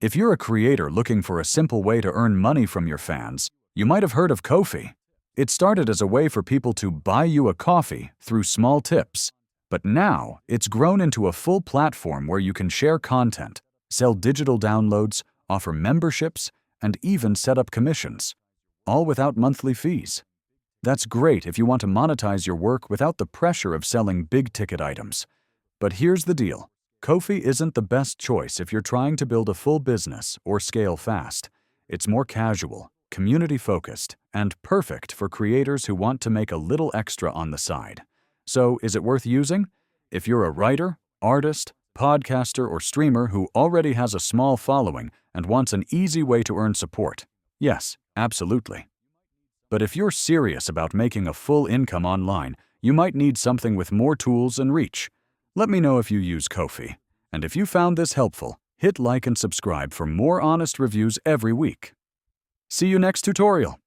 If you're a creator looking for a simple way to earn money from your fans, you might have heard of Ko-fi. It started as a way for people to buy you a coffee through small tips, but now it's grown into a full platform where you can share content, sell digital downloads, offer memberships, and even set up commissions, all without monthly fees. That's great if you want to monetize your work without the pressure of selling big-ticket items. But here's the deal. Ko-fi isn't the best choice if you're trying to build a full business or scale fast. It's more casual, community-focused, and perfect for creators who want to make a little extra on the side. So, is it worth using? If you're a writer, artist, podcaster, or streamer who already has a small following and wants an easy way to earn support, yes, absolutely. But if you're serious about making a full income online, you might need something with more tools and reach. Let me know if you use Ko-fi. And if you found this helpful, hit like and subscribe for more honest reviews every week. See you next tutorial.